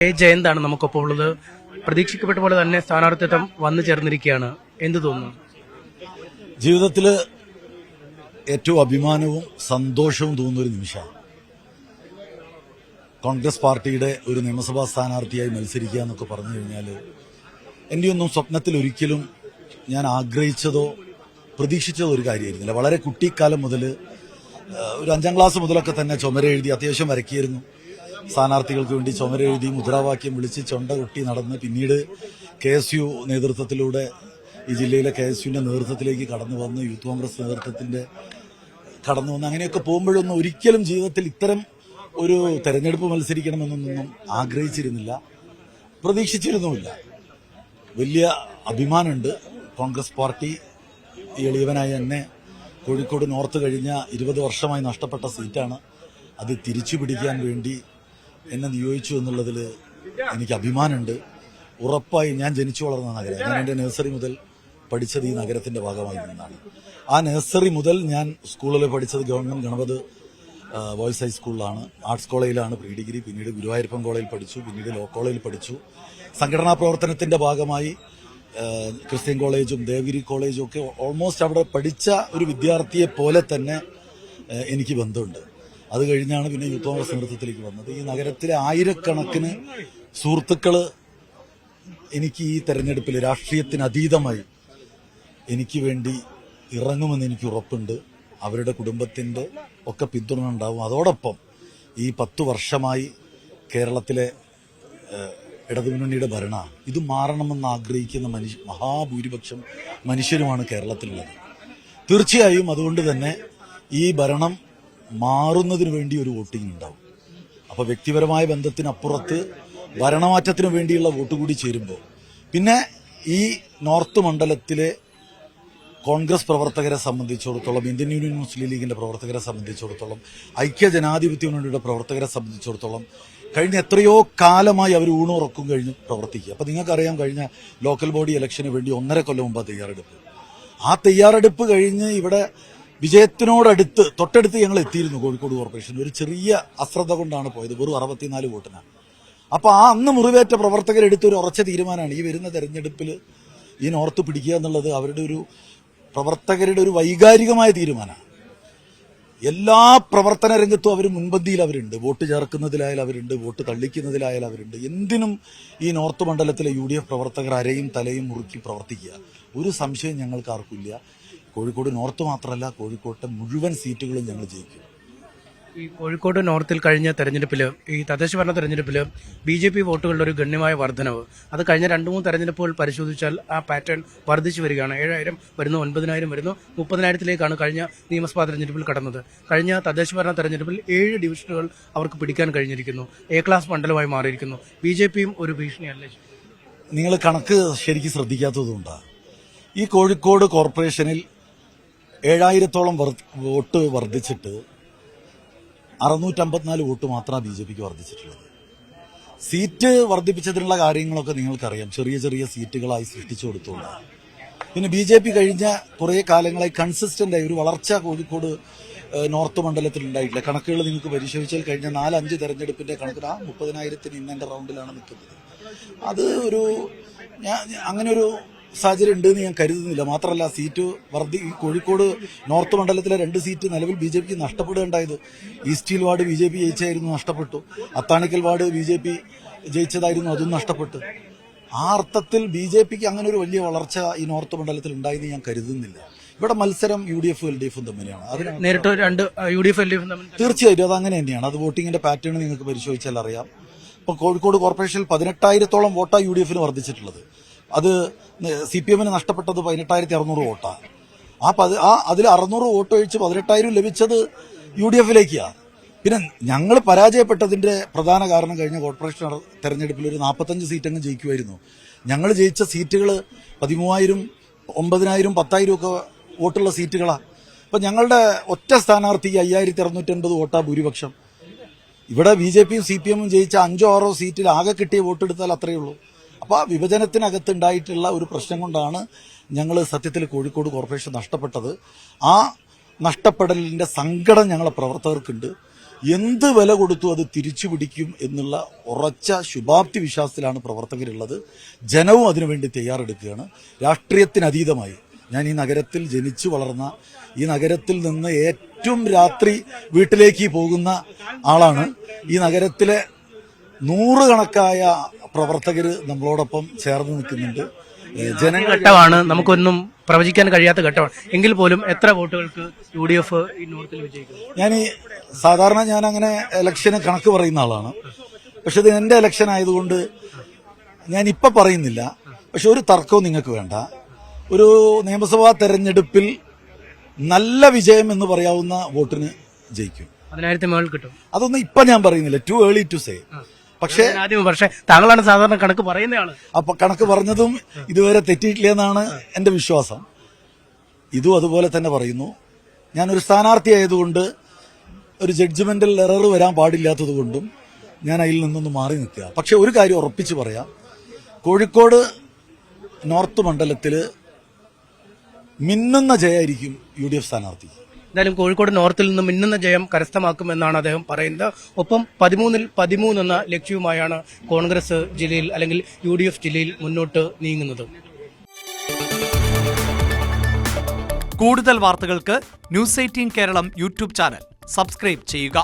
ജയന്താണ് നമുക്കൊപ്പം ഉള്ളത്. പ്രതീക്ഷിക്കപ്പെട്ട പോലെ തന്നെ സ്ഥാനാർത്ഥിത്വം വന്നു ചേർന്നിരിക്കുകയാണ്. എന്ത് തോന്നുന്നു? ജീവിതത്തിൽ ഏറ്റവും അഭിമാനവും സന്തോഷവും തോന്നുന്ന ഒരു നിമിഷമാണ് കോൺഗ്രസ് പാർട്ടിയുടെ ഒരു നിയമസഭാ സ്ഥാനാർത്ഥിയായി മത്സരിക്കുക എന്നൊക്കെ പറഞ്ഞു കഴിഞ്ഞാൽ എൻ്റെ ഒന്നും സ്വപ്നത്തിൽ ഒരിക്കലും ഞാൻ ആഗ്രഹിച്ചതോ പ്രതീക്ഷിച്ചതോ ഒരു കാര്യമായിരുന്നില്ല. വളരെ കുട്ടിക്കാലം മുതൽ ഒരു 5ാം ക്ലാസ് മുതലൊക്കെ തന്നെ ചുമര എഴുതി അത്യാവശ്യം വരയ്ക്കായിരുന്നു. സ്ഥാനാർത്ഥികൾക്ക് വേണ്ടി ചുമര എഴുതി മുദ്രാവാക്യം വിളിച്ച് ചൊണ്ട കൊട്ടി നടന്ന് പിന്നീട് KSU നേതൃത്വത്തിലൂടെ ഈ ജില്ലയിലെ KSUവിന്റെ നേതൃത്വത്തിലേക്ക് കടന്നു വന്ന് യൂത്ത് കോൺഗ്രസ് നേതൃത്വത്തിന്റെ കടന്നു വന്ന് അങ്ങനെയൊക്കെ പോകുമ്പോഴൊന്നും ഒരിക്കലും ജീവിതത്തിൽ ഇത്തരം ഒരു തെരഞ്ഞെടുപ്പ് മത്സരിക്കണമെന്നൊന്നും ആഗ്രഹിച്ചിരുന്നില്ല, പ്രതീക്ഷിച്ചിരുന്നുമില്ല. വലിയ അഭിമാനമുണ്ട്. കോൺഗ്രസ് പാർട്ടി എളിയവനായ എന്നെ കോഴിക്കോട് നോർത്ത് കഴിഞ്ഞ 20 വർഷമായി നഷ്ടപ്പെട്ട സീറ്റാണ്. അത് തിരിച്ചു പിടിക്കാൻ വേണ്ടി എന്നെ നിയോഗിച്ചു എന്നുള്ളതിൽ എനിക്ക് അഭിമാനമുണ്ട്. ഉറപ്പായി ഞാൻ ജനിച്ചു വളർന്ന നഗരം, ഞാൻ എൻ്റെ നഴ്സറി മുതൽ പഠിച്ചത് ഈ നഗരത്തിന്റെ ഭാഗമായി നിന്നാണ്. ആ നഴ്സറി മുതൽ ഞാൻ സ്കൂളിൽ പഠിച്ചത് ഗവൺമെന്റ് ഗണപത് ബോയ്സ് ഹൈസ്കൂളിലാണ്. ആർട്സ് കോളേജിലാണ് പ്രീ ഡിഗ്രി. പിന്നീട് ഗുരുവായൂരപ്പൻ കോളേജിൽ പഠിച്ചു. പിന്നീട് ലോ കോളേജിൽ പഠിച്ചു. സംഘടനാ പ്രവർത്തനത്തിന്റെ ഭാഗമായി ക്രിസ്ത്യൻ കോളേജും ദേവഗിരി കോളേജും ഒക്കെ ഓൾമോസ്റ്റ് അവിടെ പഠിച്ച ഒരു വിദ്യാർത്ഥിയെ പോലെ തന്നെ എനിക്ക് ബന്ധമുണ്ട്. അത് കഴിഞ്ഞാണ് പിന്നെ യൂത്ത് കോൺഗ്രസ് നേതൃത്വത്തിലേക്ക് വന്നത്. ഈ നഗരത്തിലെ ആയിരക്കണക്കിന് സുഹൃത്തുക്കള് എനിക്ക് ഈ തെരഞ്ഞെടുപ്പിൽ രാഷ്ട്രീയത്തിന് അതീതമായി എനിക്ക് വേണ്ടി ഇറങ്ങുമെന്ന് എനിക്ക് ഉറപ്പുണ്ട്. അവരുടെ കുടുംബത്തിന്റെ ഒക്കെ പിന്തുണ ഉണ്ടാവും. അതോടൊപ്പം ഈ 10 വർഷമായി കേരളത്തിലെ ഇടതുമുന്നണിയുടെ ഭരണ ഇത് മാറണമെന്ന് ആഗ്രഹിക്കുന്ന മഹാഭൂരിപക്ഷം മനുഷ്യരുമാണ് കേരളത്തിലുള്ളത്. തീർച്ചയായും അതുകൊണ്ട് തന്നെ ഈ ഭരണം മാറുന്നതിന് വേണ്ടി ഒരു വോട്ടിംഗ് ഉണ്ടാവും. അപ്പൊ വ്യക്തിപരമായ ബന്ധത്തിനപ്പുറത്ത് ഭരണമാറ്റത്തിന് വേണ്ടിയുള്ള വോട്ട് കൂടി ചേരുമ്പോൾ പിന്നെ ഈ നോർത്ത് മണ്ഡലത്തിലെ കോൺഗ്രസ് പ്രവർത്തകരെ സംബന്ധിച്ചിടത്തോളം, ഇന്ത്യൻ യൂണിയൻ മുസ്ലിം ലീഗിന്റെ പ്രവർത്തകരെ സംബന്ധിച്ചിടത്തോളം, ഐക്യ ജനാധിപത്യ മുന്നണിയുടെ പ്രവർത്തകരെ സംബന്ധിച്ചിടത്തോളം കഴിഞ്ഞ എത്രയോ കാലമായി അവർ ഊണുറക്കും കഴിഞ്ഞ് പ്രവർത്തിക്കുക. അപ്പൊ നിങ്ങൾക്കറിയാം, കഴിഞ്ഞ ലോക്കൽ ബോഡി ഇലക്ഷന് വേണ്ടി 1.5 കൊല്ലം മുമ്പ് തയ്യാറെടുപ്പ്. ആ തയ്യാറെടുപ്പ് കഴിഞ്ഞ് ഇവിടെ വിജയത്തിനോടടുത്ത് തൊട്ടടുത്ത് ഞങ്ങൾ എത്തിയിരുന്നു. കോഴിക്കോട് കോർപ്പറേഷൻ ഒരു ചെറിയ അശ്രദ്ധ കൊണ്ടാണ് പോയത്, വെറും 64 വോട്ടിനാണ്. അപ്പൊ ആ അന്ന് മുറിവേറ്റ പ്രവർത്തകരെടുത്ത ഒരു ഉറച്ച തീരുമാനമാണ് ഈ വരുന്ന തെരഞ്ഞെടുപ്പിൽ ഈ നോർത്ത് പിടിക്കുക എന്നുള്ളത്. അവരുടെ ഒരു പ്രവർത്തകരുടെ ഒരു വൈകാരികമായ തീരുമാനമാണ്. എല്ലാ പ്രവർത്തന രംഗത്തും അവർ മുൻപന്തിയിൽ അവരുണ്ട്. Vote ചേർക്കുന്നതിലായാലും അവരുണ്ട്, vote തള്ളിക്കുന്നതിലായാലും അവരുണ്ട്. എന്തിനും ഈ നോർത്ത് മണ്ഡലത്തിലെ UDF പ്രവർത്തകർ അരയും തലയും മുറുക്കി പ്രവർത്തിക്കുക. ഒരു സംശയം ഞങ്ങൾക്ക് ആർക്കില്ല. കോഴിക്കോട് നോർത്ത് മാത്രമല്ല, കോഴിക്കോട്ടെ മുഴുവൻ സീറ്റുകളും ഞങ്ങൾ ജയിക്കും. ഈ കോഴിക്കോട് നോർത്തിൽ കഴിഞ്ഞ തെരഞ്ഞെടുപ്പിൽ, ഈ തദ്ദേശ ഭരണ തെരഞ്ഞെടുപ്പിൽ BJP വോട്ടുകളുടെ ഒരു ഗണ്യമായ വർധനവ്, അത് കഴിഞ്ഞ 2-3 തെരഞ്ഞെടുപ്പുകൾ പരിശോധിച്ചാൽ ആ പാറ്റേൺ വർദ്ധിച്ചു വരികയാണ്. 7000 വരുന്നു, 9000 വരുന്നു, 30,000-ത്തിലേക്കാണ് കഴിഞ്ഞ നിയമസഭാ തെരഞ്ഞെടുപ്പിൽ കടന്നത്. കഴിഞ്ഞ തദ്ദേശ ഭരണ തെരഞ്ഞെടുപ്പിൽ 7 ഡിവിഷനുകൾ അവർക്ക് പിടിക്കാൻ കഴിഞ്ഞിരിക്കുന്നു. A ക്ലാസ് മണ്ഡലമായി മാറിയിരിക്കുന്നു. BJPയും ഒരു ഭീഷണിയല്ലേ? നിങ്ങൾ കണക്ക് ശരിക്കും ശ്രദ്ധിക്കാത്തതുകൊണ്ടാണ്. ഈ കോഴിക്കോട് കോർപ്പറേഷനിൽ 7000-ഓളം വോട്ട് വർദ്ധിച്ചിട്ട് 654 വോട്ട് മാത്രമാണ് BJPക്ക് വർദ്ധിച്ചിട്ടുള്ളത്. സീറ്റ് വർദ്ധിപ്പിച്ചതിനുള്ള കാര്യങ്ങളൊക്കെ നിങ്ങൾക്കറിയാം. ചെറിയ ചെറിയ സീറ്റുകളായി സൃഷ്ടിച്ചു കൊടുത്തുകൊണ്ട് പിന്നെ BJP കഴിഞ്ഞ കുറേ കാലങ്ങളായി കൺസിസ്റ്റന്റ് ആയി ഒരു വളർച്ച കോഴിക്കോട് നോർത്ത് മണ്ഡലത്തിൽ ഉണ്ടായിട്ടില്ല. കണക്കുകൾ നിങ്ങൾക്ക് പരിശോധിച്ചാൽ കഴിഞ്ഞ 4-5 തെരഞ്ഞെടുപ്പിന്റെ കണക്കിൽ 30,000-ന് ഇന്നെ റൗണ്ടിലാണ് നിൽക്കുന്നത്. അത് ഒരു അങ്ങനെ ഒരു സാഹചര്യം ഉണ്ടെന്ന് ഞാൻ കരുതുന്നില്ല. മാത്രമല്ല, സീറ്റ് കോഴിക്കോട് നോർത്ത് മണ്ഡലത്തിലെ 2 സീറ്റ് നിലവിൽ BJPക്ക് നഷ്ടപ്പെടുകയുണ്ടായത്. ഈസ്റ്റ് ഹിൽ വാർഡ് BJP ജയിച്ചായിരുന്നു, നഷ്ടപ്പെട്ടു. അത്താണിക്കൽ വാർഡ് BJP ജയിച്ചതായിരുന്നു, അതും നഷ്ടപ്പെട്ടു. ആ അർത്ഥത്തിൽ BJPക്ക് അങ്ങനെ ഒരു വലിയ വളർച്ച ഈ നോർത്ത് മണ്ഡലത്തിൽ ഉണ്ടായെന്ന് ഞാൻ കരുതുന്നില്ല. ഇവിടെ മത്സരം UDF LDF തമ്മിലാണ്. അതിന് നേരിട്ട് 2 UDF LDF തീർച്ചയായിട്ടും അത് അങ്ങനെ തന്നെയാണ്. അത് വോട്ടിങ്ങിന്റെ പാറ്റേൺ നിങ്ങൾക്ക് പരിശോധിച്ചാൽ അറിയാം. ഇപ്പൊ കോഴിക്കോട് കോർപ്പറേഷനിൽ 18,000-ഓളം വോട്ടാണ് UDFന് വർദ്ധിച്ചിട്ടുള്ളത്. അത് CPMന് നഷ്ടപ്പെട്ടത് 18,600 വോട്ടാണ്. അതിൽ 600 വോട്ട് ഒഴിച്ച് 18,000 ലഭിച്ചത് UDFിലേക്കാണ്. പിന്നെ ഞങ്ങൾ പരാജയപ്പെട്ടതിന്റെ പ്രധാന കാരണം കഴിഞ്ഞ കോർപ്പറേഷൻ തെരഞ്ഞെടുപ്പിൽ ഒരു 45 സീറ്റങ്ങ് ജയിക്കുമായിരുന്നു. ഞങ്ങൾ ജയിച്ച സീറ്റുകൾ 13,000, 9,000, 10,000 ഒക്കെ വോട്ടുള്ള സീറ്റുകളാണ്. അപ്പൊ ഞങ്ങളുടെ ഒറ്റ സ്ഥാനാർത്ഥി 5,680 വോട്ടാ ഭൂരിപക്ഷം. ഇവിടെ BJPയും CPMും ജയിച്ച 5-6 സീറ്റിൽ ആകെ കിട്ടിയ വോട്ടെടുത്താൽ അത്രയേ ഉള്ളൂ. അപ്പൊ ആ വിഭജനത്തിനകത്തുണ്ടായിട്ടുള്ള ഒരു പ്രശ്നം കൊണ്ടാണ് ഞങ്ങൾ സത്യത്തിൽ കോഴിക്കോട് കോർപ്പറേഷൻ നഷ്ടപ്പെട്ടത്. ആ നഷ്ടപ്പെടലിന്റെ സങ്കടം ഞങ്ങളെ പ്രവർത്തകർക്കുണ്ട്. എന്ത് വില കൊടുത്തു അത് തിരിച്ചു പിടിക്കും എന്നുള്ള ഉറച്ച ശുഭാപ്തി വിശ്വാസത്തിലാണ് പ്രവർത്തകരുള്ളത്. ജനവും അതിനുവേണ്ടി തയ്യാറെടുക്കുകയാണ്. രാഷ്ട്രീയത്തിനതീതമായി ഞാൻ ഈ നഗരത്തിൽ ജനിച്ചു വളർന്ന, ഈ നഗരത്തിൽ നിന്ന് ഏറ്റവും രാത്രി വീട്ടിലേക്ക് പോകുന്ന ആളാണ്. ഈ നഗരത്തിലെ നൂറുകണക്കായ പ്രവർത്തകർ നമ്മളോടൊപ്പം ചേർന്ന് നിൽക്കുന്നുണ്ട്. ഘട്ടമാണ്, നമുക്കൊന്നും പ്രവചിക്കാൻ കഴിയാത്ത ഘട്ടമാണ്. എങ്കിൽ പോലും എത്ര വോട്ടുകൾക്ക് UDF ഈ നോർത്തിൽ വിജയിക്കും? സാധാരണ ഞാൻ അങ്ങനെ ഇലക്ഷന് കണക്ക് പറയുന്ന ആളാണ്. പക്ഷെ ഇത് എന്റെ ഇലക്ഷൻ ആയതുകൊണ്ട് ഞാൻ ഇപ്പൊ പറയുന്നില്ല. പക്ഷെ ഒരു തർക്കവും നിങ്ങൾക്ക് വേണ്ട. ഒരു നിയമസഭാ തെരഞ്ഞെടുപ്പിൽ നല്ല വിജയം എന്ന് പറയാവുന്ന വോട്ടിന് ജയിക്കും. 10,000 മേളിൽ കിട്ടും. അതൊന്നും ഇപ്പൊ ഞാൻ പറയുന്നില്ല. Too early to say. പക്ഷേ താങ്കളാണ് സാധാരണ കണക്ക് പറയുന്നയാള്. അപ്പൊ കണക്ക് പറഞ്ഞതും ഇതുവരെ തെറ്റിയിട്ടില്ല എന്നാണ് എന്റെ വിശ്വാസം. ഇതും അതുപോലെ തന്നെ പറയുന്നു. ഞാനൊരു സ്ഥാനാർത്ഥി ആയതുകൊണ്ട് ഒരു ജഡ്ജ്മെന്റൽ എറർ വരാൻ പാടില്ലാത്തത് കൊണ്ടും ഞാൻ അതിൽ നിന്നൊന്ന് മാറി നിൽക്കുക. പക്ഷെ ഒരു കാര്യം ഉറപ്പിച്ചു പറയാം, കോഴിക്കോട് നോർത്ത് മണ്ഡലത്തില് മിന്നുന്ന ജയമായിരിക്കും UDF സ്ഥാനാർത്ഥി. എന്തായാലും കോഴിക്കോട് നോർത്തിൽ നിന്ന് മിന്നുന്ന ജയം കരസ്ഥമാക്കുമെന്നാണ് അദ്ദേഹം പറയുന്നത്. ഒപ്പം 13-ൽ 13 എന്ന ലക്ഷ്യവുമായാണ് കോൺഗ്രസ് ജില്ലയിൽ അല്ലെങ്കിൽ UDF ജില്ലയിൽ മുന്നോട്ട് നീങ്ങുന്നത്. കൂടുതൽ വാർത്തകൾക്ക് News 18 Keralam YouTube channel subscribe ചെയ്യുക.